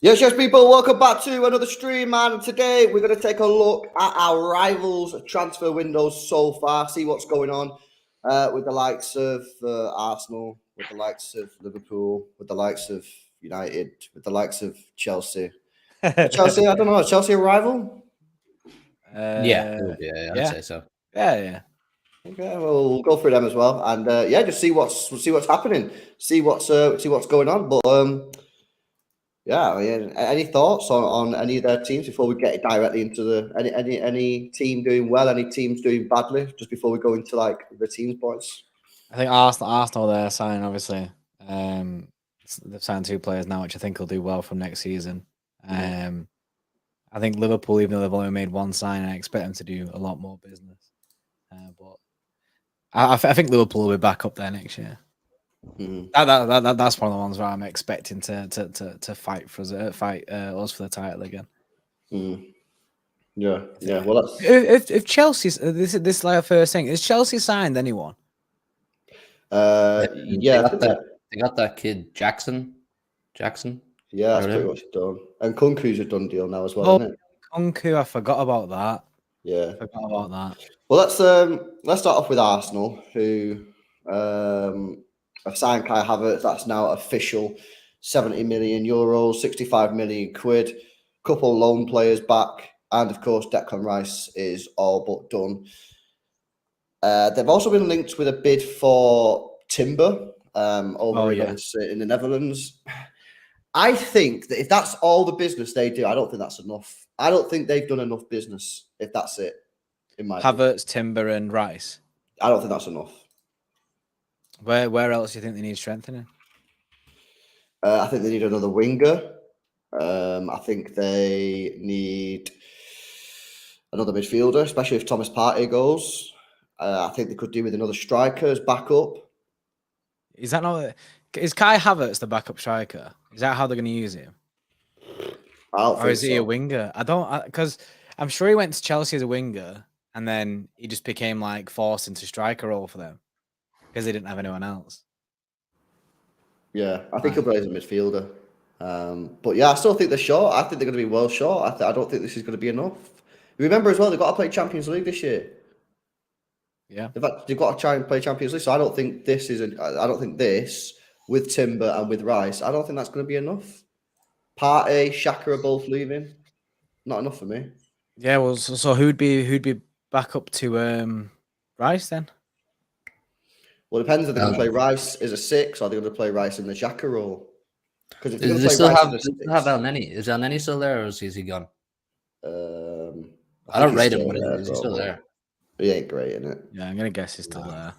Yes, people, welcome back to another stream, and today we're going to take a look at our rivals' transfer windows so far, see what's going on with the likes of Arsenal, with the likes of Liverpool, with the likes of United, with the likes of Chelsea. Chelsea, I don't know, is Chelsea a rival? Yeah, I'd say so. Yeah. Okay, well, we'll go through them as well, and just see what's happening, see what's going on. But yeah, any thoughts on any of their teams before we get directly into any team doing well, any teams doing badly, just before we go into like the teams points? I think Arsenal they're signing, obviously. They've signed 2 players now, which I think will do well from next season. I think Liverpool, even though they've only made 1 sign, I expect them to do a lot more business. But I think Liverpool will be back up there next year. That's one of the ones where I'm expecting to fight for us for the title again. Yeah. Well, that's if Chelsea's this is like a first thing. Is Chelsea signed anyone? Yeah, they got that kid Jackson. Yeah, that's pretty much done. And Kunku's a done deal now as well, isn't it? Kunku, I forgot about that. Yeah, I forgot about that. Well, let's start off with Arsenal, who have signed Kai Havertz. That's now official. 70 million euros, 65 million quid. Couple loan players back, and of course Declan Rice is all but done. They've also been linked with a bid for Timber over in the Netherlands. I think that if that's all the business they do, I don't think that's enough. I don't think they've done enough business if that's it. In my Havertz, Timber, and Rice. I don't think that's enough. Where else do you think they need strengthening? I think they need another winger. I think they need another midfielder, especially if Thomas Partey goes. I think they could do with another striker as backup. Is Kai Havertz the backup striker? Is that how they're going to use him? Or is he a winger? Because I'm sure he went to Chelsea as a winger, and then he just became like forced into striker role for them because they didn't have anyone else. Yeah, I think he'll play as a midfielder. But yeah, I still think they're short. I think they're going to be well short. I don't think this is going to be enough. Remember as well, they've got to play Champions League this year. Yeah, they've got to try and play Champions League. So I don't think this with Timber and with Rice, I don't think that's going to be enough. Partey, Xhaka are both leaving. Not enough for me. Yeah, well, so who'd be back up to Rice then? Well, it depends if they're going to play Rice as a 6 or they're going to play Rice in the Xhaka role. Because if they're going to play Rice as a 6, have El Neni. Is El Neni still there, or is he gone? I don't rate him, but is he still there? He ain't great, isn't it? Yeah, I'm gonna guess he's still there.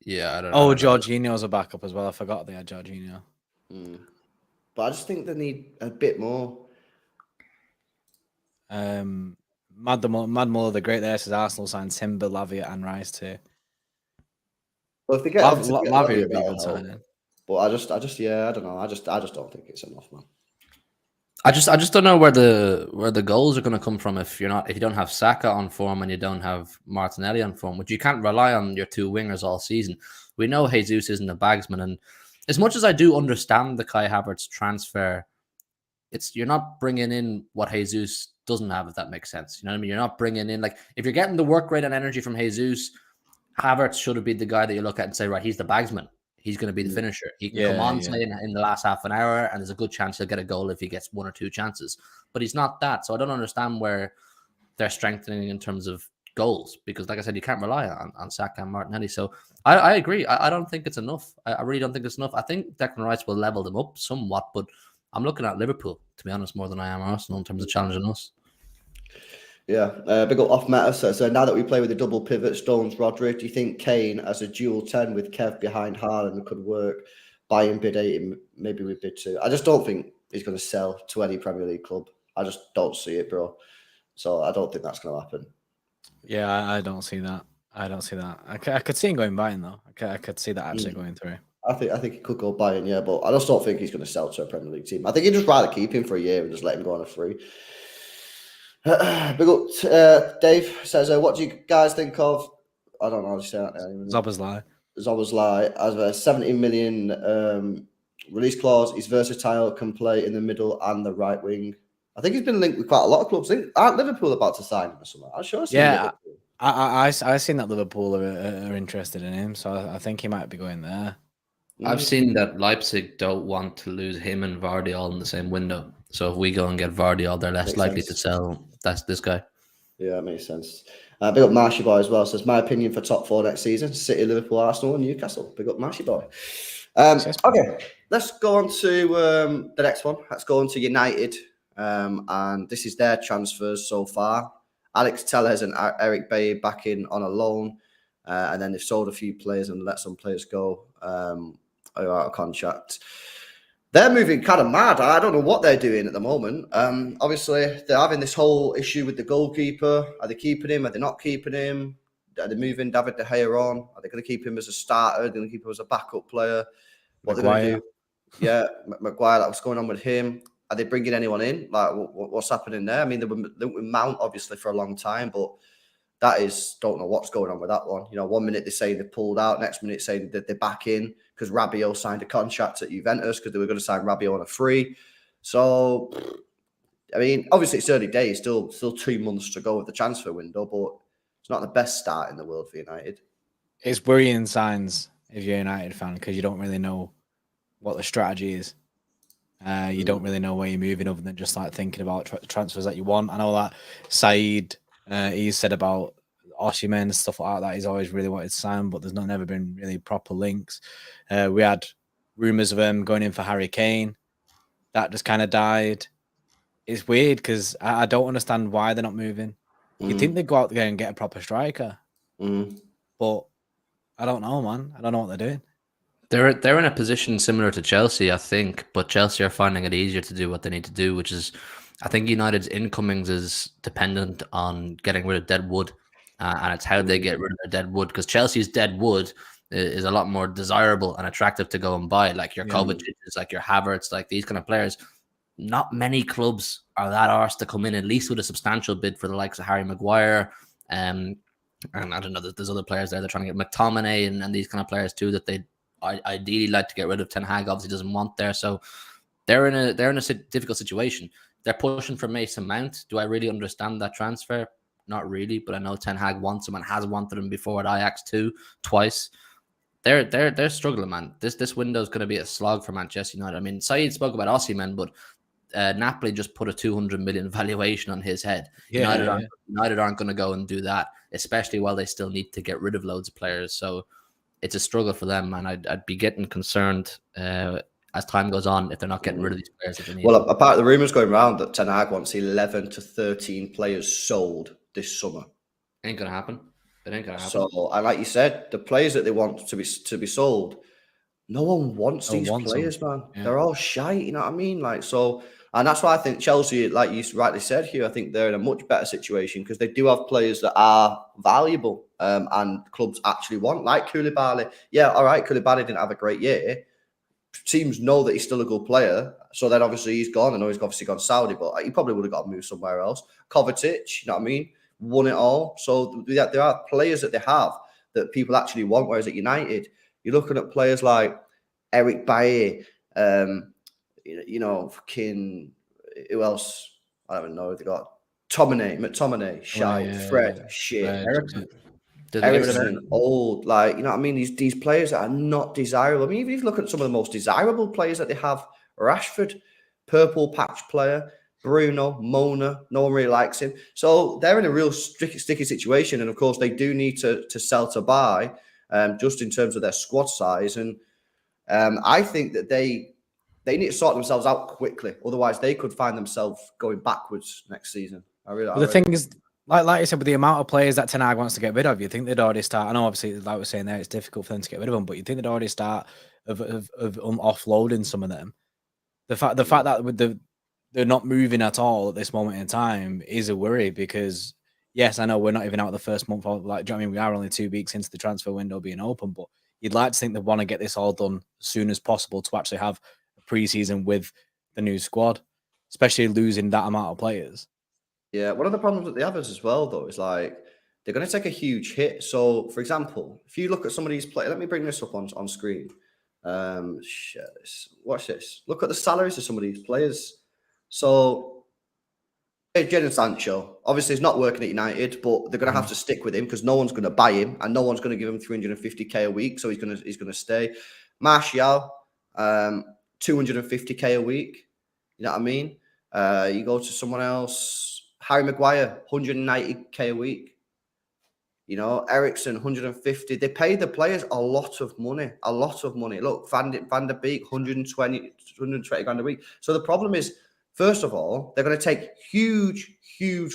Yeah, I don't know. Oh, Jorginho's a backup as well. I forgot they had Jorginho. But I just think they need a bit more. Mad Muller, the great there, says Arsenal signed Timber, Lavia, and Rice too. Well, if they get Lavia would be a good signing. But I just, I don't know. I just don't think it's enough, man. I just don't know where the goals are going to come from if you don't have Saka on form and you don't have Martinelli on form, which you can't rely on your 2 wingers all season. We know Jesus isn't a bagsman, and as much as I do understand the Kai Havertz transfer, you're not bringing in what Jesus doesn't have, if that makes sense. You know what I mean? You're not bringing in, like, if you're getting the work rate and energy from Jesus, Havertz should have been the guy that you look at and say, right, he's the bagsman. He's going to be the finisher. He can come on say in the last half an hour, and there's a good chance he'll get a goal if he gets 1 or 2 chances. But he's not that. So I don't understand where they're strengthening in terms of goals, because, like I said, you can't rely on Saka and Martinelli. So I agree. I don't think it's enough. I really don't think it's enough. I think Declan Rice will level them up somewhat, but I'm looking at Liverpool, to be honest, more than I am Arsenal in terms of challenging us. Yeah, big up off meta. So now that we play with a double pivot, Stones, Rodri, do you think Kane as a dual 10 with Kev behind Haaland could work? Buy him, bid 8, maybe we bid 2. I just don't think he's going to sell to any Premier League club. I just don't see it, bro. So I don't think that's going to happen. Yeah, I don't see that. I could see him going Bayern though. I could see that actually going through. I think he could go Bayern, yeah, but I just don't think he's going to sell to a Premier League team. I think he'd just rather keep him for a year and just let him go on a free. Big up, Dave says, what do you guys think of? I don't know how to say that now. Szoboszlai as a 70 million release clause. He's versatile, can play in the middle and the right wing. I think he's been linked with quite a lot of clubs. Aren't Liverpool about to sign him or something? I'm sure. Yeah, I've seen that Liverpool are interested in him, so I think he might be going there. I've seen that Leipzig don't want to lose him and Vardy all in the same window. So if we go and get Vardy all, they're less likely to sell. That's this guy. Yeah, that makes sense. Big up Marshy Boy as well. Says, my opinion for top 4 next season: City, Liverpool, Arsenal, and Newcastle. Big up Marshy Boy. Okay, let's go on to the next one. Let's go on to United. And this is their transfers so far. Alex Telles and Eric Bailly back in on a loan. And then they've sold a few players and let some players go who are out of contract. They're moving kind of mad. I don't know what they're doing at the moment. Obviously, they're having this whole issue with the goalkeeper. Are they keeping him? Are they not keeping him? Are they moving David De Gea on? Are they going to keep him as a starter? Are they going to keep him as a backup player? What are they going to do? Yeah, Maguire, what's going on with him? Are they bringing anyone in? Like, what's happening there? I mean, they were Mount, obviously, for a long time, but don't know what's going on with that one. You know, 1 minute they're saying they pulled out, next minute saying that they're back in because Rabiot signed a contract at Juventus because they were going to sign Rabiot on a free. So, I mean, obviously it's early days, still 2 months to go with the transfer window, but it's not the best start in the world for United. It's worrying signs if you're a United fan because you don't really know what the strategy is. You don't really know where you're moving other than just like thinking about transfers that you want. I know that Said, he said about Osimhen and stuff like that. He's always really wanted to sign, but there's never been really proper links. We had rumours of him going in for Harry Kane. That just kind of died. It's weird because I don't understand why they're not moving. You'd think they'd go out there and get a proper striker. But I don't know, man. I don't know what they're doing. They're in a position similar to Chelsea, I think, but Chelsea are finding it easier to do what they need to do, which is, I think United's incomings is dependent on getting rid of dead wood, and it's how they get rid of their dead wood, because Chelsea's dead wood is a lot more desirable and attractive to go and buy, like your Kovacic's, like your Havertz, like these kind of players. Not many clubs are that arse to come in, at least with a substantial bid for the likes of Harry Maguire And I don't know, there's other players there. They're trying to get McTominay and these kind of players too that they ideally like to get rid of. Ten Hag obviously doesn't want there, so they're in a difficult situation. They're pushing for Mason Mount. Do I really understand that transfer? Not really, but I know Ten Hag wants him and has wanted him before at Ajax too, twice. They're struggling, man. This window is going to be a slog for Manchester United. I mean, Saeed spoke about Osimhen, but Napoli just put a 200 million valuation on his head. United aren't going to go and do that, especially while they still need to get rid of loads of players. So it's a struggle for them, and I'd be getting concerned as time goes on if they're not getting rid of these players that they need. Well, apart the rumours going around that Ten Hag wants 11 to 13 players sold this summer. Ain't going to happen. It ain't going to happen. So, and like you said, the players that they want to be sold, no one wants these players, them. Man. Yeah. They're all shite, you know what I mean? Like, so, and that's why I think Chelsea, like you rightly said here, I think they're in a much better situation because they do have players that are valuable and clubs actually want, like Koulibaly. Yeah, all right, Koulibaly didn't have a great year. Teams know that he's still a good player. So then obviously he's gone. I know he's obviously gone Saudi, but he probably would have got to move somewhere else. Kovacic, you know what I mean? Won it all. So there are players that they have that people actually want, whereas at United, you're looking at players like Eric Bailly, fucking who else? I don't even know. They got McTominay, shite, Fred, shit. Ericsson, old, like, you know what I mean? These players that are not desirable. I mean, even if you look at some of the most desirable players that they have, Rashford, purple patch player, Bruno, Mona, no one really likes him. So they're in a real sticky situation. And of course, they do need to sell to buy, just in terms of their squad size. And I think that they need to sort themselves out quickly. Otherwise, they could find themselves going backwards next season. The thing is, like you said, with the amount of players that Ten Hag wants to get rid of, you think they'd already start. I know, obviously, like we were saying there, it's difficult for them to get rid of them, but you think they'd already start of offloading some of them. The fact that they're not moving at all at this moment in time is a worry because, yes, I know we're not even out the first month. Like, do you know what I mean? We are only 2 weeks into the transfer window being open, but you'd like to think they want to get this all done as soon as possible to actually have a preseason with the new squad, especially losing that amount of players. Yeah, one of the problems that they have as well, though, is like they're going to take a huge hit. So, for example, if you look at some of these players, let me bring this up on screen. Watch this. Look at the salaries of some of these players. So, Jadon Sancho, obviously, he's not working at United, but they're going to have to stick with him because no one's going to buy him and no one's going to give him 350k a week. So he's going to stay. Martial, 250k a week. You know what I mean? You go to someone else. Harry Maguire, 190k a week. You know, Ericsson, 150. They pay the players a lot of money. Look, Van der Beek, 120 grand a week. So the problem is, first of all, they're going to take huge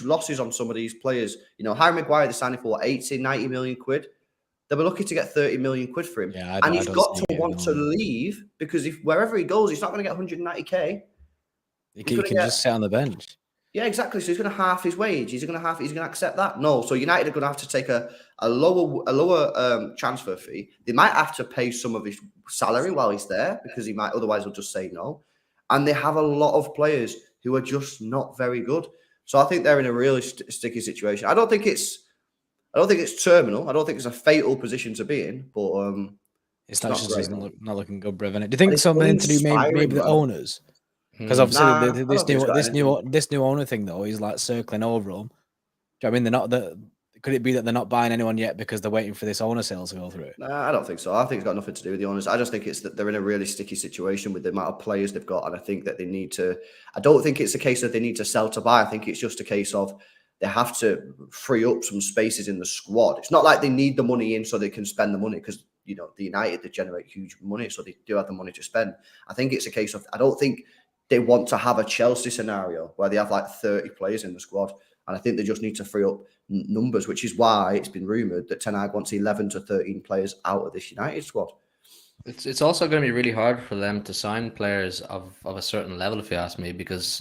losses on some of these players. You know, Harry Maguire, they're signing for 80, 90 million quid. They'll be lucky to get 30 million quid for him. Yeah, and he's got to want to leave because if wherever he goes, he's not going to get 190k. He can just sit on the bench. Yeah, exactly. So he's going to half his wage. He's going to accept that. No. So United are going to have to take a lower transfer fee. They might have to pay some of his salary while he's there because otherwise he'll just say no. And they have a lot of players who are just not very good. So I think they're in a really sticky situation. I don't think it's terminal. I don't think it's a fatal position to be in. But it's not looking good, Brevin. Do you think something to do maybe the owners? Because obviously this new owner thing though is like circling over them. Do you know what I mean? They're not could it be that they're not buying anyone yet because they're waiting for this owner sale to go through? Nah, I don't think so. I think it's got nothing to do with the owners. I just think it's that they're in a really sticky situation with the amount of players they've got, and I think that they need to. I don't think it's a case that they need to sell to buy. I think it's just a case of they have to free up some spaces in the squad. It's not like they need the money in so they can spend the money because the United they generate huge money, so they do have the money to spend. I think it's a case of I don't think they want to have a Chelsea scenario where they have like 30 players in the squad. And I think they just need to free up numbers, which is why it's been rumoured that Ten Hag wants 11 to 13 players out of this United squad. It's also going to be really hard for them to sign players of a certain level, if you ask me, because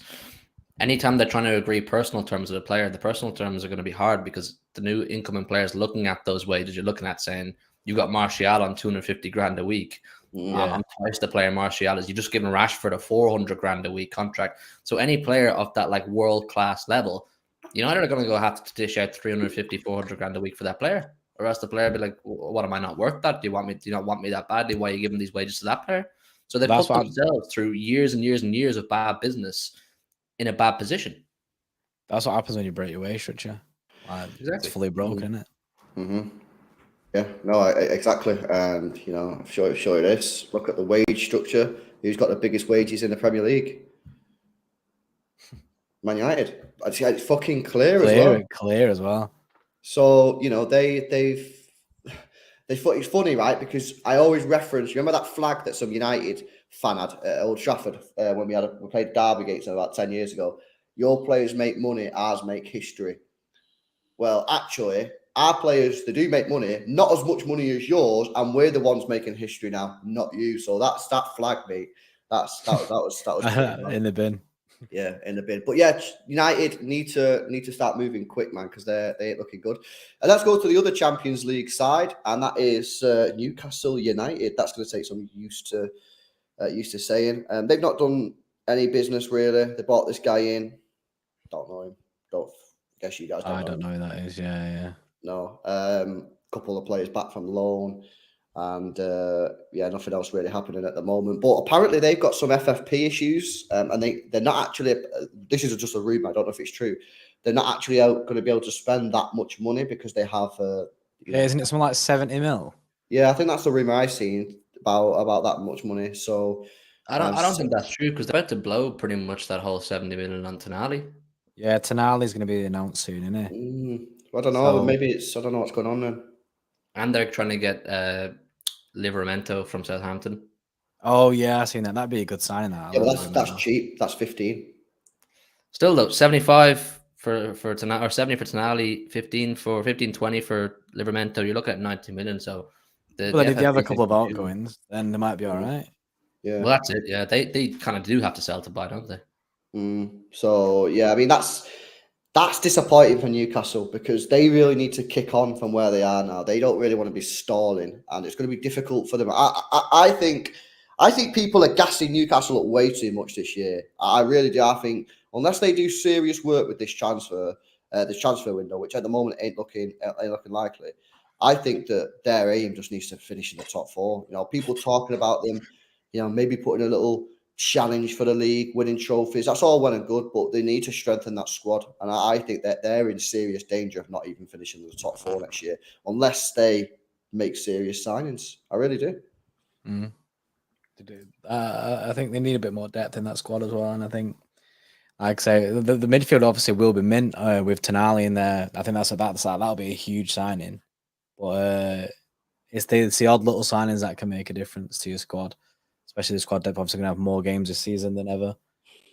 anytime they're trying to agree personal terms with a player, the personal terms are going to be hard because the new incoming players looking at those wages, you're looking at saying, you got Martial on 250 grand a week. I'm twice the player Martial is. You're just giving Rashford a 400 grand a week contract. So any player of that like world class level, United are going to go have to dish out 350, 400 grand a week for that player, or else the player be like, "What, am I not worth that? Do you not want me that badly? Why are you giving these wages to that player?" So they That's put what themselves through years and years and years of bad business in a bad position. that's what happens when you break your wage structure. Like, it's Exactly. fully broken, isn't it? Mm-hmm. Yeah, no, exactly. And, I'm sure it is. Look at the wage structure. Who's got the biggest wages in the Premier League? Man United. It's fucking clear as well. Clear as well. So, it's funny, right? Because I always reference, remember that flag that some United fan had at Old Trafford when we played Derby against them about 10 years ago? Your players make money, ours make history. Well, actually, our players, they do make money, not as much money as yours, and we're the ones making history now, not you. So that's that flag, mate. That was In the bin. yeah, in the bin. But yeah, United need to start moving quick, man, because they ain't looking good. And let's go to the other Champions League side, and that is Newcastle United. That's going to take some used to saying. They've not done any business really. They bought this guy in. Don't know him. Guess you guys don't know. I don't know who that is. Yeah. No. Couple of players back from loan. And nothing else really happening at the moment. But apparently they've got some FFP issues, and they're not actually. This is just a rumor. I don't know if it's true. They're not actually going to be able to spend that much money because they have. Isn't it something like 70 mil? Yeah, I think that's the rumor I've seen about that much money. So I don't think that's true because they're about to blow pretty much that whole 70 million on Tonali. Yeah, Tonali's going to be announced soon, isn't it? I don't know. Maybe I don't know what's going on then. And they're trying to get Livramento from Southampton. Oh yeah, I seen that. That'd be a good signing. That. Yeah, well, that's cheap. That's 15. Still though, 75 for Tonali, or 70 for Tonali, 20 for Livramento. You're looking at 90 million. So then if you have a couple of outgoings, then they might be all right. Yeah. Well, that's it. Yeah, they kind of do have to sell to buy, don't they? So yeah, I mean that's disappointing for Newcastle because they really need to kick on from where they are now. They don't really want to be stalling, and it's going to be difficult for them. I think people are gassing Newcastle up way too much this year. I really do. I think unless they do serious work with this transfer window, which at the moment ain't looking likely, I think that their aim just needs to finish in the top four. People talking about them, maybe putting a little challenge for the league, winning trophies. That's all well and good, but they need to strengthen that squad. And I think that they're in serious danger of not even finishing in the top four next year unless they make serious signings. I really do. I think they need a bit more depth in that squad as well. And I think, like I say, the midfield obviously will be mint with Tonali in there. I think that'll be a huge signing. But it's the odd little signings that can make a difference to your squad. Especially the squad depth, obviously going to have more games this season than ever.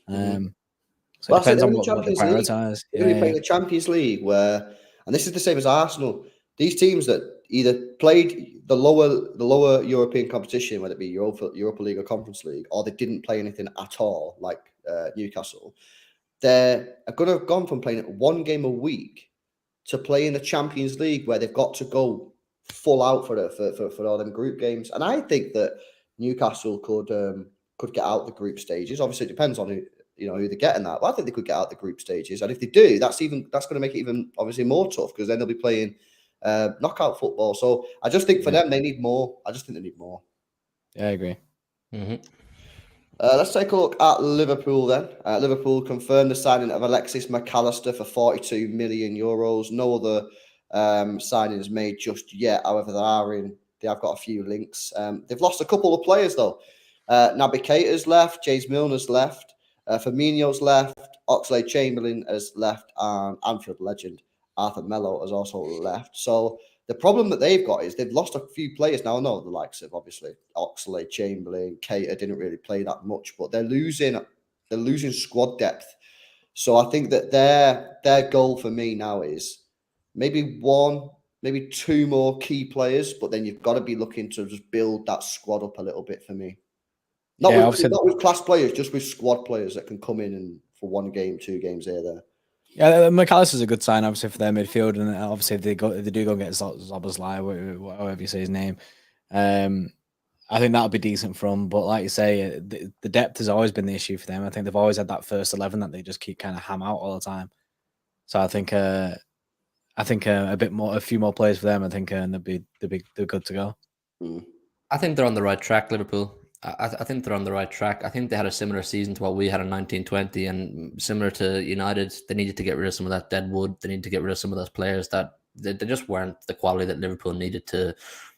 So it depends on what they prioritise. They're going to be playing the Champions League where, and this is the same as Arsenal, these teams that either played the lower European competition, whether it be Europa League or Conference League, or they didn't play anything at all, like Newcastle, they're going to have gone from playing one game a week to playing the Champions League where they've got to go full out for all them group games. And I think that Newcastle could get out the group stages. Obviously, it depends on who they're getting that. But I think they could get out the group stages, and if they do, that's going to make it even obviously more tough because then they'll be playing knockout football. So I just think for them, they need more. I just think they need more. Yeah, I agree. Let's take a look at Liverpool then. Liverpool confirmed the signing of Alexis McAllister for 42 million euros. No other signings made just yet. However, they have got a few links. They've lost a couple of players though. Naby Keita's left, James Milner's left, Firmino's left, Oxlade-Chamberlain has left, and Anfield legend Arthur Melo has also left. So the problem that they've got is they've lost a few players now. I know the likes of obviously Oxlade-Chamberlain, Keita didn't really play that much, but they're losing squad depth. So I think that their goal for me now is maybe two more key players, but then you've got to be looking to just build that squad up a little bit for me. Not with class players, just with squad players that can come in and for 1 game, 2 games here, there. Yeah, McAllister's a good sign, obviously, for their midfield, and obviously if they do go and get Szoboszlai, whatever you say his name, I think that'll be decent for them. But like you say, the depth has always been the issue for them. I think they've always had that first 11 that they just keep kind of ham out all the time. So I think a bit more, a few more players for them. I think they're good to go. I think they're on the right track, Liverpool. I think they're on the right track. I think they had a similar season to what we had in 1920, and similar to United, they needed to get rid of some of that dead wood. They need to get rid of some of those players that they just weren't the quality that Liverpool needed to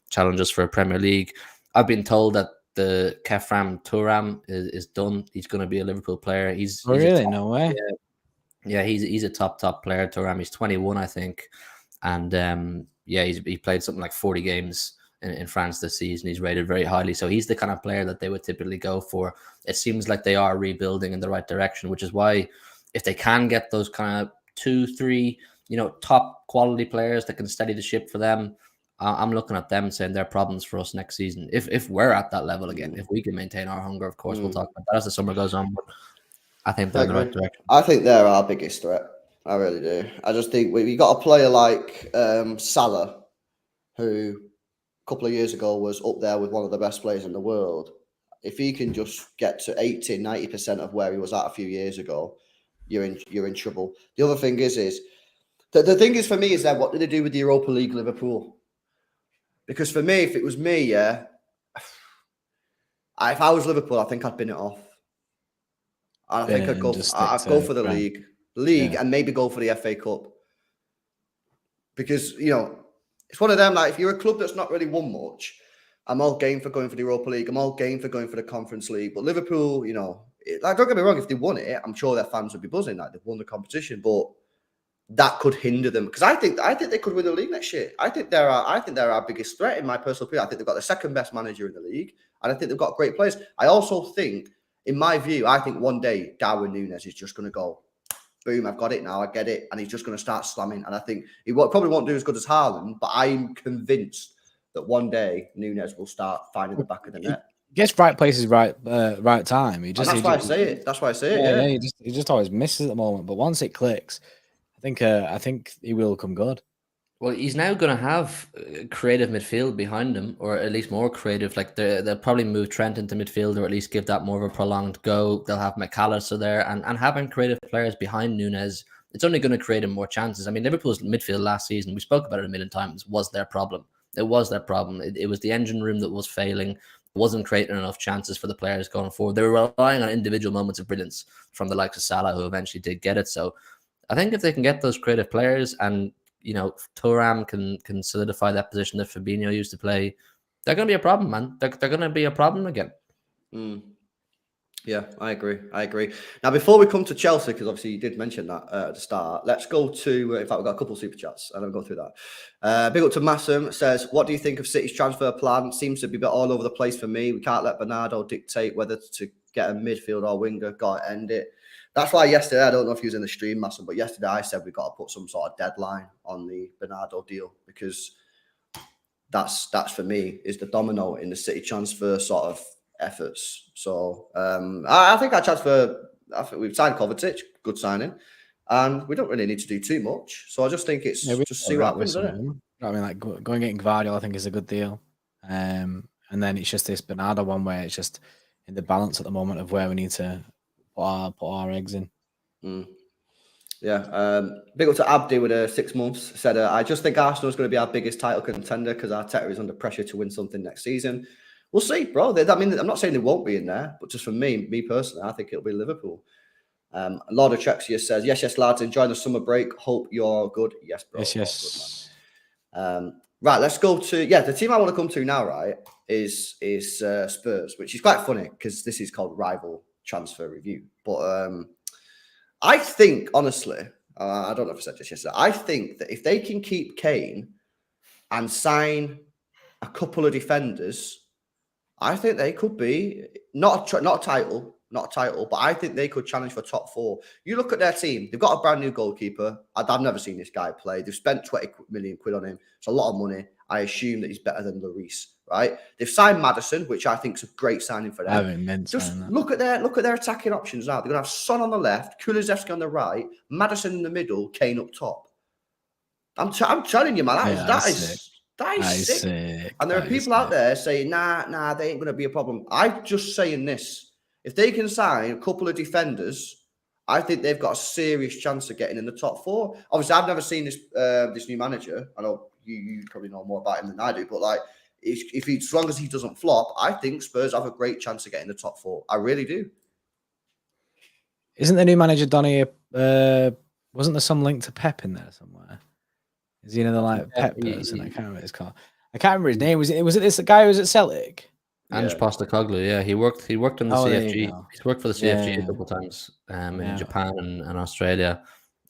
challenge us for a Premier League. I've been told that the Kefram Turam is done. He's going to be a Liverpool player. He's Really? No way. Yeah, he's a top player. Turam. He's 21, I think, and he played something like 40 games in France this season. He's rated very highly, so he's the kind of player that they would typically go for. It seems like they are rebuilding in the right direction, which is why if they can get those kind of 2-3, top quality players that can steady the ship for them, I'm looking at them saying they're problems for us next season. If we're at that level again, if we can maintain our hunger, of course, we'll talk about that as the summer goes on. But I think they're in the right direction. I think they're our biggest threat. I really do. I just think we got a player like Salah, who a couple of years ago was up there with one of the best players in the world. If he can just get to 80-90% of where he was at a few years ago, you're in trouble. The other thing is the thing is for me is that what did they do with the Europa League Liverpool? Because for me, if it was me, if I was Liverpool, I think I'd bin it off. And I think I'd go for the league, and maybe go for the FA Cup. Because, it's one of them, like, if you're a club that's not really won much, I'm all game for going for the Europa League. I'm all game for going for the Conference League. But Liverpool, don't get me wrong, if they won it, I'm sure their fans would be buzzing, like they've won the competition. But that could hinder them. Because I think they could win the league next year. I think they're our biggest threat, in my personal opinion. I think they've got the second best manager in the league. And I think they've got great players. I also think, in my view, I think one day Darwin Núñez is just going to go, boom, I've got it now, I get it. And he's just going to start slamming. And I think he probably won't do as good as Haaland, but I'm convinced that one day Núñez will start finding the back of the net. He gets right places, right time. That's why I say it. That's why I say it. Yeah, he just always misses at the moment. But once it clicks, I think he will come good. Well, he's now going to have creative midfield behind him, or at least more creative. Like they'll probably move Trent into midfield, or at least give that more of a prolonged go. They'll have McAllister there, and having creative players behind Núñez, it's only going to create him more chances. I mean, Liverpool's midfield last season, we spoke about it a million times, was their problem. It was their problem. It was the engine room that was failing. It wasn't creating enough chances for the players going forward. They were relying on individual moments of brilliance from the likes of Salah, who eventually did get it. So I think if they can get those creative players, and Thuram can solidify that position that Fabinho used to play, they're going to be a problem, man. They're going to be a problem again. Yeah, I agree. Now, before we come to Chelsea, because obviously you did mention that at the start, let's go to, in fact, we've got a couple of super chats, and I'll go through that. Big up to Massam, says, what do you think of City's transfer plan? Seems to be a bit all over the place for me. We can't let Bernardo dictate whether to get a midfield or winger. Got to end it. That's why yesterday, I don't know if he was in the stream, Massam, but yesterday I said we've got to put some sort of deadline on the Bernardo deal, because that's for me is the domino in the City transfer sort of efforts. So I think we've signed Kovacic, good signing, and we don't really need to do too much. So I just think it's just see what happens. I mean, like going and getting Gvardiol, I think is a good deal. And then it's just this Bernardo one where it's just in the balance at the moment of where we need to put our eggs in. Yeah. Big up to Abdi with 6 months. Said, I just think Arsenal is going to be our biggest title contender because Arteta is under pressure to win something next season. We'll see, bro. I mean, I'm not saying they won't be in there, but just for me personally, I think it'll be Liverpool. Lord of Trexia says, yes, lads, enjoy the summer break. Hope you're good. Yes, bro. Yes. Good, right, let's go to, the team I want to come to now, right, is Spurs, which is quite funny because this is called Rival Transfer Review. But I think, honestly, I don't know if I said this yesterday, I think that if they can keep Kane and sign a couple of defenders, I think they could be not a title, but I think they could challenge for top 4. You look at their team; they've got a brand new goalkeeper. I've never seen this guy play. They've spent 20 million quid on him. It's a lot of money. I assume that he's better than Lloris, right? They've signed Maddison, which I think is a great signing for them. Just look at their attacking options now. They're going to have Son on the left, Kulusevski on the right, Maddison in the middle, Kane up top. I'm telling you, man, that is sick. And there are people out there saying, nah, they ain't going to be a problem. I'm just saying this. If they can sign a couple of defenders I think they've got a serious chance of getting in the top 4. Obviously, I've never seen this new manager. I know you probably know more about him than I do, but like, as long as he doesn't flop, I think Spurs have a great chance of getting the top 4. I really do. Isn't the new manager Donny? Wasn't there some link to Pep in there somewhere? Is he another like Pep person? I can't remember what it's called. I can't remember his name. Was it this guy who was at Celtic? Ange Postecoglou, yeah, he worked in the CFG. He's worked for the CFG a couple of times in Japan and Australia.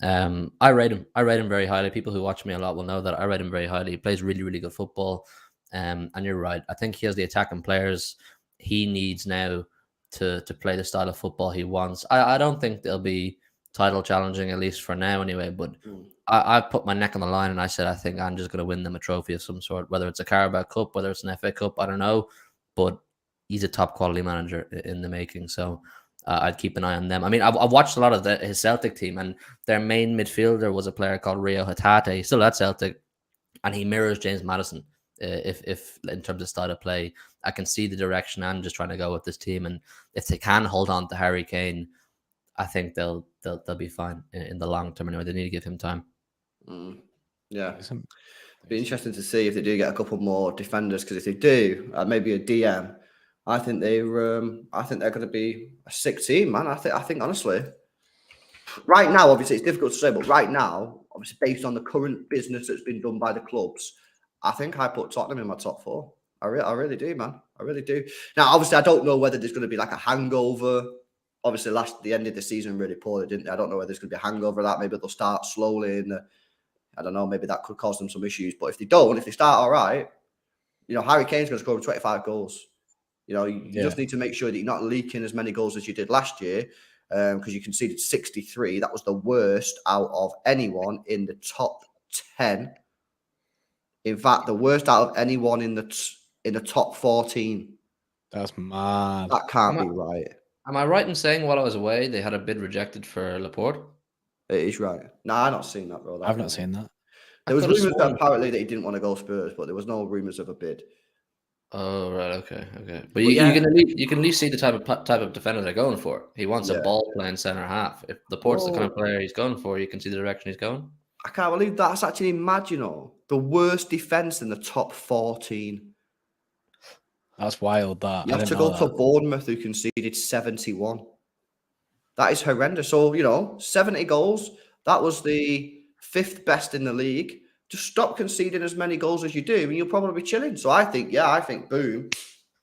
I rate him very highly. People who watch me a lot will know that I rate him very highly. He plays really, really good football. And you're right. I think he has the attacking players he needs now to play the style of football he wants. I don't think they'll be title challenging, at least for now anyway, but I put my neck on the line and I said I think I'm just going to win them a trophy of some sort, whether it's a Carabao Cup, whether it's an FA Cup, I don't know, but he's a top quality manager in the making, so I'd keep an eye on them. I mean, I've watched a lot of his Celtic team, and their main midfielder was a player called Rio Hatate. He's still at Celtic, and he mirrors James Maddison. If in terms of style of play, I can see the direction I'm just trying to go with this team, and if they can hold on to Harry Kane, I think they'll be fine in the long term. Anyway, they need to give him time. Yeah, it'd be interesting to see if they do get a couple more defenders, because if they do, maybe a DM, I think they're going to be a sick team, man. I think honestly, right now, obviously it's difficult to say, but right now, obviously based on the current business that's been done by the clubs, I think I put Tottenham in my top 4. I really do, man. I really do. Now, obviously, I don't know whether there's going to be like a hangover. Obviously, the end of the season really poorly, didn't they? I don't know whether there's going to be a hangover of that. Maybe they'll start slowly, I don't know. Maybe that could cause them some issues. But if they start all right, Harry Kane's going to score 25 goals. You just need to make sure that you're not leaking as many goals as you did last year, because you conceded 63. That was the worst out of anyone in the top 10. In fact, the worst out of anyone in the top 14. That's mad. That can't be right. Am I right in saying while I was away, they had a bid rejected for Laporte? It is right. No, I've not seen that, bro. I've not seen that. There was rumours that apparently that he didn't want to go Spurs, but there was no rumours of a bid. Oh, right. Okay. But you can at least see the type of defender they're going for. He wants a ball-playing centre half. If Laporte's the kind of player he's going for, you can see the direction he's going. I can't believe that's actually mad, the worst defence in the top 14. That's wild, that. You have to go to Bournemouth, who conceded 71. That is horrendous. So, 70 goals. That was the 5th best in the league. Just stop conceding as many goals as you do, and you'll probably be chilling. So I think, boom.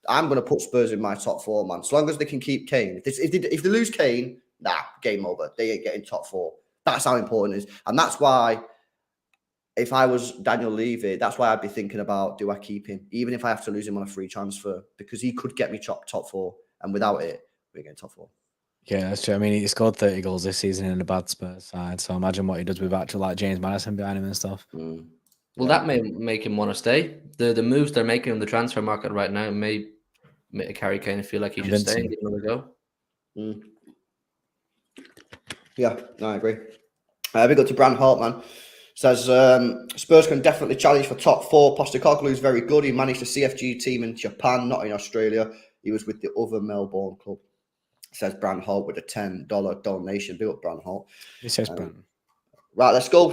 I'm going to put Spurs in my top 4, man. As long as they can keep Kane. If they lose Kane, game over. They ain't getting top 4. That's how important it is. And that's why, if I was Daniel Levy, that's why I'd be thinking about, do I keep him? Even if I have to lose him on a free transfer, because he could get me top 4. And without it, we're getting top 4. Yeah, that's true. I mean, he scored 30 goals this season in a bad Spurs side. So imagine what he does with actual like James Maddison behind him and stuff. Well, that may make him want to stay. The moves they're making in the transfer market right now may make Harry Kane feel like he should stay and give another go. Yeah, no, I agree. We go to Bran Holt, man. Says Spurs can definitely challenge for top 4. Postecoglou is very good. He managed a CFG team in Japan, not in Australia. He was with the other Melbourne club. Says Bran Holt with a $10 donation. Big up Bran Holt. He says Bran. Right, let's go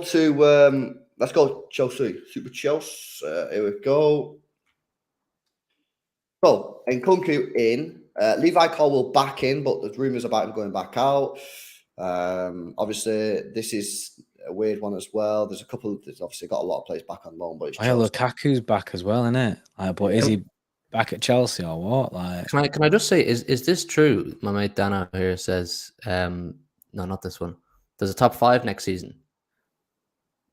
Chelsea. Super Chelsea. Here we go. So, Nkunku in. Levi Colwill back in, but there's rumours about him going back out. Obviously, this is a weird one as well. There's obviously got a lot of players back on loan, but it's Lukaku's back as well, isn't it? But is he back at Chelsea or what? Can I just say, is this true? My mate Dano here says, no, not this one. There's a top 5 next season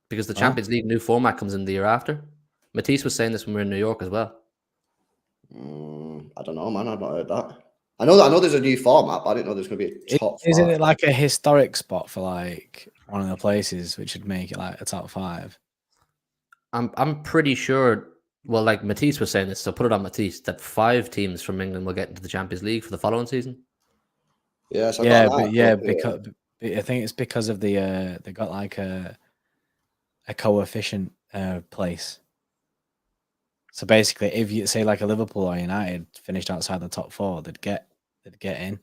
because the Champions League new format comes in the year after. Matisse was saying this when we were in New York as well. I don't know, man. I've not heard that. I know there's a new format, but I didn't know there's going to be a top 5. Isn't it like a historic spot for like one of the places which would make it like a top 5? I'm pretty sure. Well, like Matisse was saying this, so put it on Matisse that 5 teams from England will get into the Champions League for the following season. Yes, because I think it's because of the they got like a coefficient place. So basically, if you say like a Liverpool or United finished outside the top 4, they'd get in.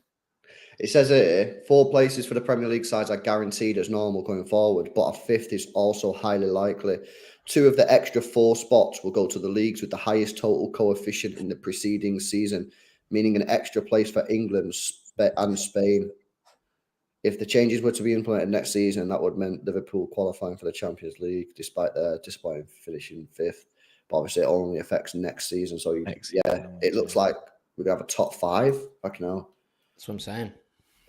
It says here 4 places for the Premier League sides are guaranteed as normal going forward, but a 5th is also highly likely. 2 of the extra 4 spots will go to the leagues with the highest total coefficient in the preceding season, meaning an extra place for England and Spain. If the changes were to be implemented next season, that would mean Liverpool qualifying for the Champions League, despite their disappointing finishing 5th. But obviously, it only affects next season. So, it looks like we're going to have a top 5. Fucking hell. That's what I'm saying.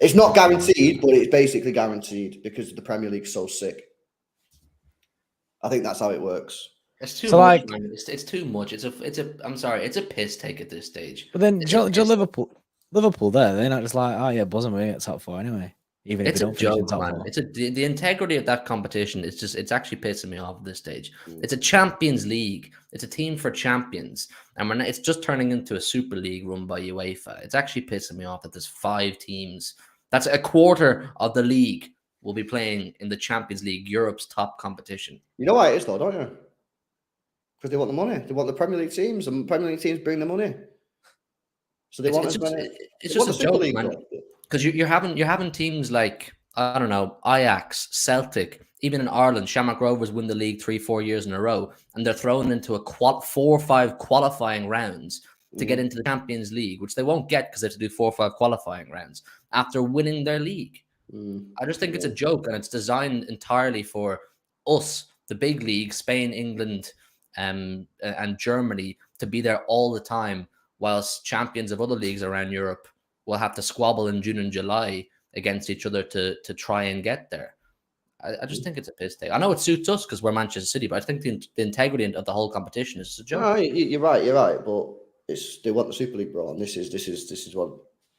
It's not guaranteed, but it's basically guaranteed because the Premier League's so sick. I think that's how it works. It's too much, man. It's too much. I'm sorry, it's a piss take at this stage. But then, Liverpool there, they're not just like, oh yeah, buzzing we at top 4 anyway. Even if it's they don't a joke, finish in top man. 4. It's the integrity of that competition. It's actually pissing me off at this stage. It's a Champions League. It's a team for champions, and it's just turning into a Super League run by UEFA. It's actually pissing me off that there's 5 teams. That's a quarter of the league will be playing in the Champions League, Europe's top competition. You know why it is, though, don't you? Because they want the money. They want the Premier League teams, and Premier League teams bring the money. So it's just a joke, man. Because you're having teams like, I don't know, Ajax, Celtic, even in Ireland, Shamrock Rovers win the league 3-4 years in a row, and they're thrown into a 4 or 5 qualifying rounds to get into the Champions League, which they won't get because they have to do 4 or 5 qualifying rounds after winning their league. I just think it's a joke, and it's designed entirely for us, the big league, Spain, England, and Germany, to be there all the time, whilst champions of other leagues around Europe will have to squabble in June and July against each other to try and get there. I just think it's a piss take. I know it suits us because we're Manchester City, but I think the integrity of the whole competition is a joke. No, you're right, but they want the Super League, bro, and this is what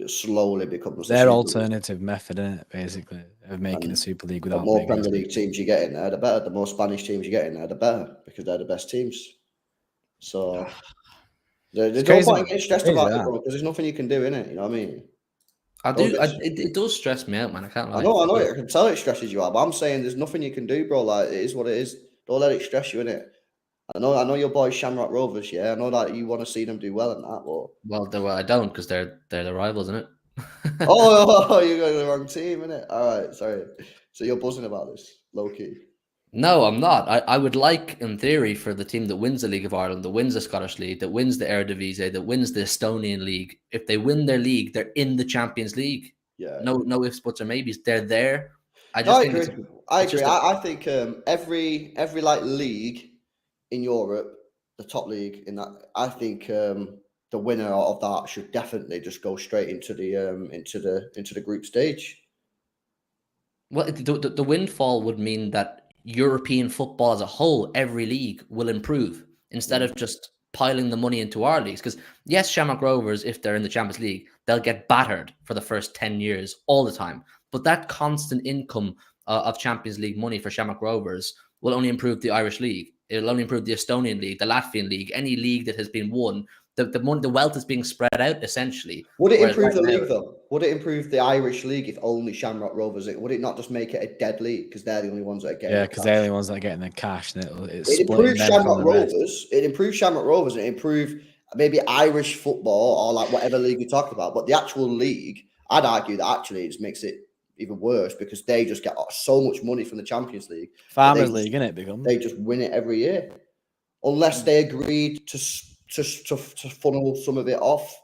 slowly becomes their alternative method, isn't it, basically, of making a Super League without the more Premier League teams you get in there, the better. The more Spanish teams you get in there, the better, because they're the best teams. So there's no point getting stressed about it, bro, because there's nothing you can do in it. You know what I mean? It does stress me out, man. I can't lie. I know. I can tell it stresses you out, but I'm saying there's nothing you can do, bro. Like, it is what it is. Don't let it stress you, innit? I know your boys Shamrock Rovers. Yeah, I know that you want to see them do well in that. But well, I don't, because they're the rivals, isn't it? oh, you're going to the wrong team, innit? All right, sorry. So you're buzzing about this, low key. No, I'm not. I would like, in theory, for the team that wins the League of Ireland, that wins the Scottish League, that wins the Eredivisie, that wins the Estonian League. If they win their league, they're in the Champions League. Yeah. No ifs, buts, or maybes. They're there. I agree. I think every like league in Europe, the top league in that, I think the winner of that should definitely just go straight into the group stage. Well, the windfall would mean that European football as a whole, every league will improve instead of just piling the money into our leagues. Because yes, Shamrock Rovers, if they're in the Champions League, they'll get battered for the first 10 years all the time. But that constant income of Champions League money for Shamrock Rovers will only improve the Irish League. It'll only improve the Estonian League, the Latvian League, any league that has been won. The wealth is being spread out, essentially. Would it improve the league, though? Would it improve the Irish League if only Shamrock Rovers? Would it not just make it a dead league because they're the only ones that are getting? Yeah, because they're the only ones that are getting the cash. And it improves Shamrock Rovers. It improves Shamrock Rovers, and it improves maybe Irish football or like whatever league you talk about. But the actual league, I'd argue that actually it just makes it even worse because they just get so much money from the Champions League. Farmers League, innit? Becomes they just win it every year, unless they agreed to funnel some of it off.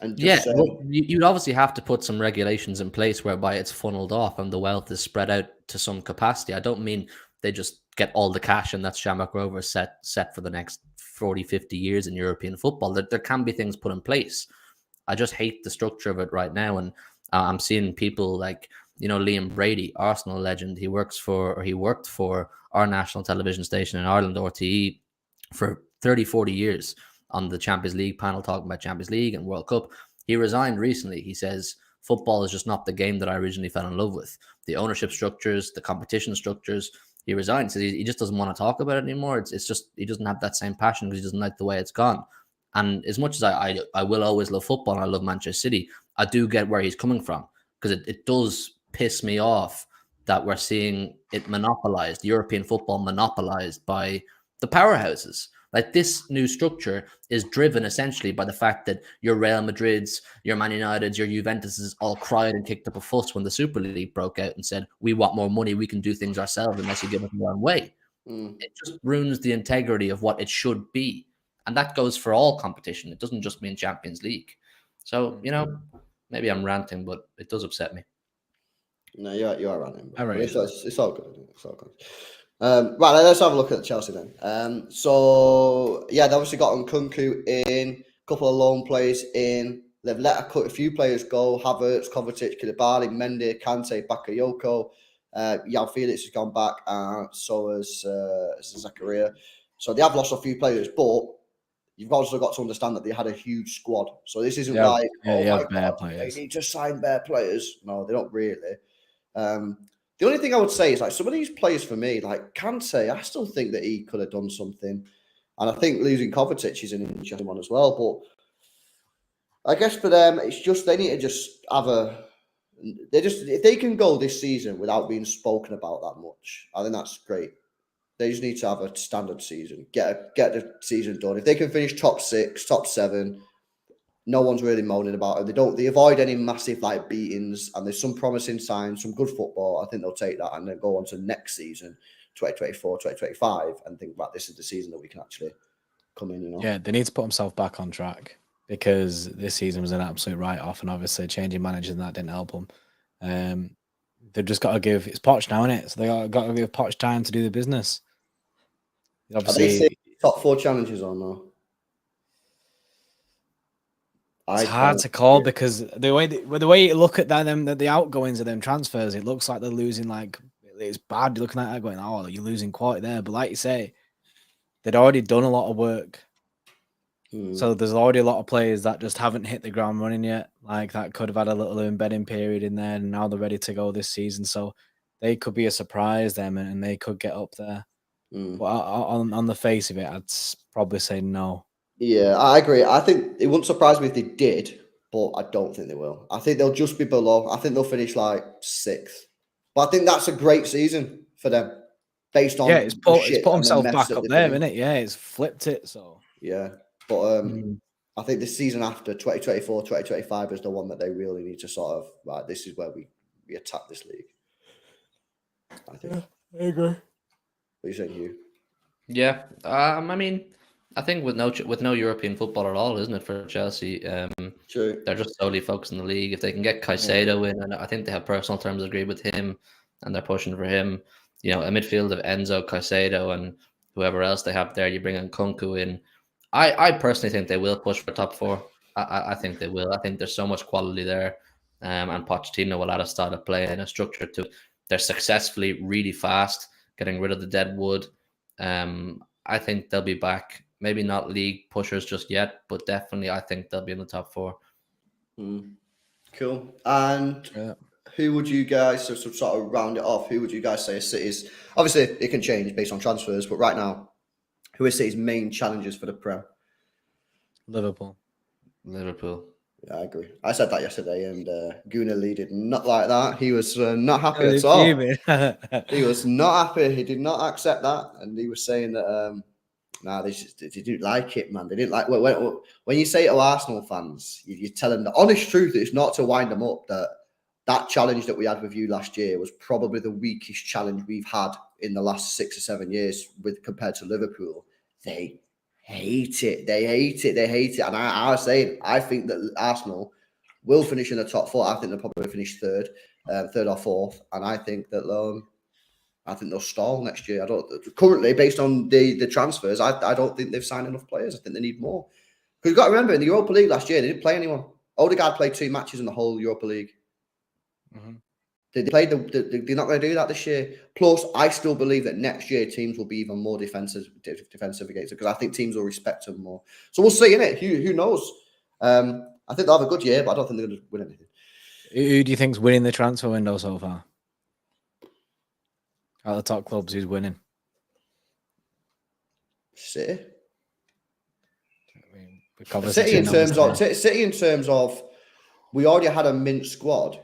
And well, you'd obviously have to put some regulations in place whereby it's funneled off and the wealth is spread out to some capacity. I don't mean they just get all the cash and that's Shamrock Rovers set for the next 40, 50 years in European football. There can be things put in place. I just hate the structure of it right now. And I'm seeing people like, Liam Brady, Arsenal legend. He worked for our national television station in Ireland, RTE, for 30, 40 years on the Champions League panel talking about Champions League and World Cup. He resigned recently. He says, football is just not the game that I originally fell in love with. The ownership structures, the competition structures. He resigned. So he just doesn't want to talk about it anymore. It's just, he doesn't have that same passion because he doesn't like the way it's gone. And as much as I will always love football and I love Manchester City, I do get where he's coming from because it does piss me off that we're seeing it monopolized, European football monopolized by the powerhouses. Like this new structure is driven essentially by the fact that your Real Madrids, your Man Uniteds, your Juventuses all cried and kicked up a fuss when the Super League broke out and said, we want more money, we can do things ourselves unless you give us your own way. It just ruins the integrity of what it should be. And that goes for all competition. It doesn't just mean Champions League. So, maybe I'm ranting, but it does upset me. No, you are running. I But rate it's all good. It's all good. Right, let's have a look at Chelsea then. So yeah, they obviously got Nkunku in, a couple of loan players in. They've let a few players go: Havertz, Kovacic, Koulibaly, Mendy, Kante, Bakayoko. Jan Felix has gone back, and so has Zakaria. So they have lost a few players, but you've also got to understand that they had a huge squad. So this isn't like, oh my God, they need to sign bare players. No, they don't really. The only thing I would say is like some of these players for me, like Kante, I still think that he could have done something. And I think losing Kovacic is an interesting one as well. But I guess for them, it's just they need to just have if they can go this season without being spoken about that much, I think that's great. They just need to have a standard season, get the season done. If they can finish top 6, top 7, no one's really moaning about it. They avoid any massive like beatings, and there's some promising signs, some good football. I think they'll take that and then go on to next season, 2024, 2025, and think about this is the season that we can actually come in, Yeah, they need to put themselves back on track because this season was an absolute write-off, and obviously changing managers and that didn't help them. They've just got to give it's Poch now, isn't it? So they got to give Poch time to do the business. Obviously, are they top 4 challenges or no? It's hard to call because the way you look at them, the outgoings of them transfers, it looks like they're losing. Like it's bad. You're looking at that going, oh, you're losing quality there. But like you say, they'd already done a lot of work, so there's already a lot of players that just haven't hit the ground running yet. Like that could have had a little embedding period in there, and now they're ready to go this season. So they could be a surprise, them, and they could get up there. But on the face of it, I'd probably say no. Yeah, I agree. I think it wouldn't surprise me if they did, but I don't think they will. I think they'll just be below. I think they'll finish like 6th. But I think that's a great season for them based on it's put himself back up there, isn't it? Yeah, it's flipped it. So yeah, but I think the season after 2024, 2025 is the one that they really need to sort of right. This is where we attack this league. I think. I agree. What are you saying, Hugh? Yeah, I mean, I think with no European football at all, isn't it, for Chelsea? True. They're just solely focused on the league. If they can get Caicedo in, and I think they have personal terms agreed with him, and they're pushing for him. A midfield of Enzo, Caicedo, and whoever else they have there. You bring in Nkunku in. I personally think they will push for top 4. I think they will. I think there's so much quality there, and Pochettino will add a style of play and a structure to it. They're successfully really fast, getting rid of the dead wood. I think they'll be back. Maybe not league pushers just yet, but definitely I think they'll be in the top 4. Cool. And who would you guys, so sort of round it off, who would you guys say is City's, obviously it can change based on transfers, but right now, who is City's main challenges for the Prem? Liverpool. Yeah, I agree. I said that yesterday, and Gunnar Lee did not like that. He was not happy at all. He was not happy. He did not accept that, and he was saying that they didn't like it, man. They didn't like when you say to Arsenal fans, you tell them the honest truth. It's not to wind them up. That challenge that we had with you last year was probably the weakest challenge we've had in the last 6 or 7 years compared to Liverpool. They hate it. They hate it. And I was saying, I think that Arsenal will finish in the top 4. I think they'll probably finish third or 4th. And I think that they'll stall next year. Currently, based on the transfers, I don't think they've signed enough players. I think they need more. Because you've got to remember, in the Europa League last year, they didn't play anyone. Odegaard played 2 matches in the whole Europa League. They're not going to do that this year. Plus, I still believe that next year teams will be even more defensive against it, because I think teams will respect them more. So we'll see, innit? Who knows? I think they'll have a good year, but I don't think they're going to win anything. Who do you think's winning the transfer window so far? Out of the top clubs, who's winning? City. City in terms of we already had a mint squad,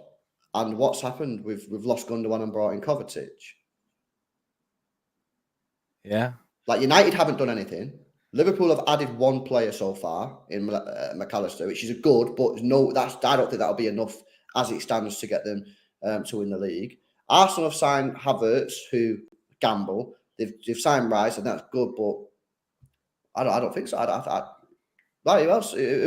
and what's happened? We've lost Gundogan and brought in Kovacic. Yeah. Like United haven't done anything. Liverpool have added one player so far in McAllister, which is a good, but I don't think that'll be enough as it stands to get them to win the league. Arsenal have signed Havertz, who gamble. They've signed Rice, and that's good, but I don't think so. Who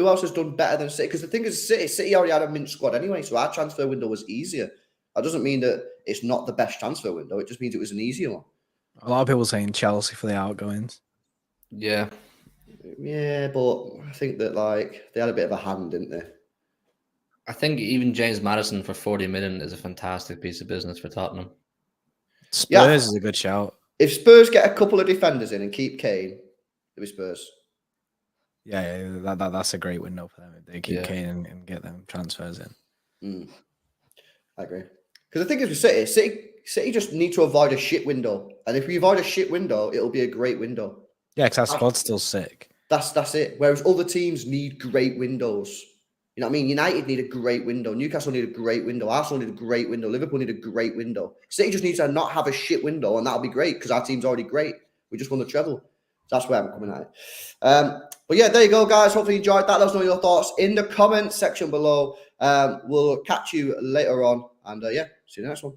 else has done better than City? Because the thing is, City already had a mint squad anyway, so our transfer window was easier. That doesn't mean that it's not the best transfer window. It just means it was an easier one. A lot of people saying Chelsea for the outgoings. Yeah. Yeah, but I think that they had a bit of a hand, didn't they? I think even James Maddison for 40 million is a fantastic piece of business for Tottenham. Spurs is a good shout. If Spurs get a couple of defenders in and keep Kane, it'll be Spurs. Yeah, that's a great window for them. If they keep Kane and get them transfers in. I agree. Because the thing is with City just need to avoid a shit window. And if we avoid a shit window, it'll be a great window. Yeah, because our squad's still sick. That's it. Whereas other teams need great windows. You know what I mean? United need a great window. Newcastle need a great window. Arsenal need a great window. Liverpool need a great window. City just needs to not have a shit window, and that'll be great because our team's already great. We just won the treble. That's where I'm coming at it. But yeah, there you go, guys. Hopefully you enjoyed that. Let us know your thoughts in the comments section below. We'll catch you later on. And see you in the next one.